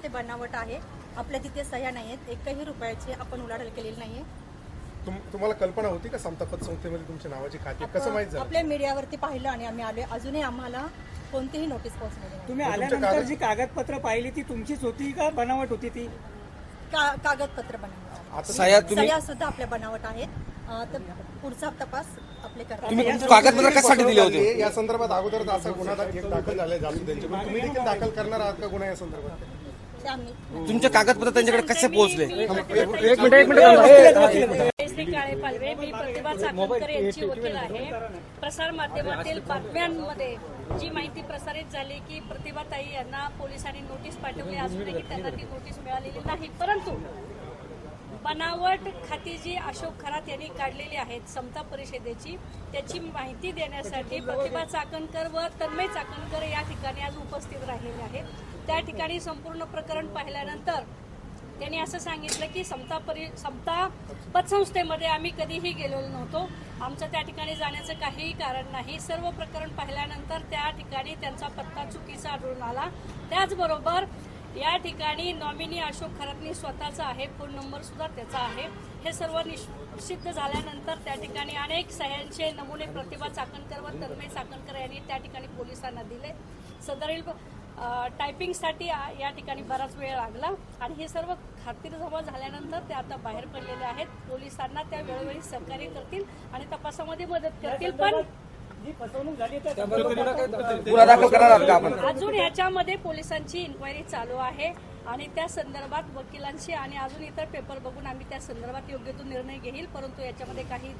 ते बनावट आहे. आपल्या तिथे सह्या नाही आहेत, एकही रुपयाची आपण उलाढाल केलेली नाहीये. तुम्हाला कल्पना होती का समता पतसंस्थेमध्ये तुमच्या नावाची खाती कसं माहित झालं? आपल्या मीडियावरती पाहिलं आणि आम्ही आले. अजूनही आम्हाला कोणतीही नोटीस पोहोचलेली नाही. तुम्ही आल्यानंतर जी कागदपत्र पाहिली ती तुमचीच होती का बनावट होती ती? कागदपत्र बनावट, सह्या सुद्धा आपल्या बनावट आहेत. तर पुढचा तपास आपले करतात. तुम्ही कागदपत्र कशासाठी दिले होते? या संदर्भात अगोदर असा गुन्हा दाखल झालाय जाधव त्यांच्यावर, तुम्ही देखील दाखल करणार आहात का गुन्हा या संदर्भात? ते आम्ही तुमचे कागदपत्र त्यांच्याकडे कसे पोहोचले? श्री काळे पालवे, मी प्रतिभा चाकणकर यांची वकील आहे. प्रसार माध्यमातील बातम्यांमध्ये जी माहिती प्रसारित झाली की प्रतिभाताई यांना पोलिसांनी नोटीस पाठवली असूनही त्यांना ती नोटीस मिळालेली नाही, परंतु बनावट खाती जी अशोक खरात यांनी काढलेली आहेत समता परिषदेची, त्याची माहिती देण्यासाठी प्रतिभा चाकणकर व तन्मय चाकणकर या ठिकाणी आज उपस्थित राहिलेले आहेत. त्या ठिकाणी संपूर्ण प्रकरण पाहिल्यानंतर त्यांनी असं सांगितलं की समता पतसंस्थेमध्ये आम्ही कधीही गेलेलो नव्हतो, आमचं त्या ठिकाणी जाण्याचं काहीही कारण नाही. सर्व प्रकरण पाहिल्यानंतर त्या ठिकाणी त्यांचा पत्ता चुकीचा आढळून आला. त्याचबरोबर या ठिकाणी नॉमिनी अशोक खरातनी स्वतःचा आहे, फोन नंबर सुद्धा त्याचा आहे. हे सर्व निश्चित झाल्यानंतर त्या ठिकाणी अनेक सह्यांचे नमुने प्रतिभा चाकणकर व तन्मय चाकणकर यांनी त्या ठिकाणी पोलिसांना दिले. सदरील टायपिंगसाठी या ठिकाणी बराच वेळ लागला आणि हे सर्व खात्रीजमा झाल्यानंतर ते आता बाहेर पडलेले आहेत. पोलिसांना त्या वेळोवेळी सहकार्य करतील आणि तपासामध्ये मदत करतील. पण गुन्हा दाखल करणार आहात का आपण? अजून ह्याच्यामध्ये पोलिसांची इन्क्वायरी चालू आहे आणि त्या संदर्भात वकिलांशी आणि अजून इतर पेपर बघून आम्ही त्या संदर्भात योग्य तो निर्णय घेईल, परंतु याच्यामध्ये काही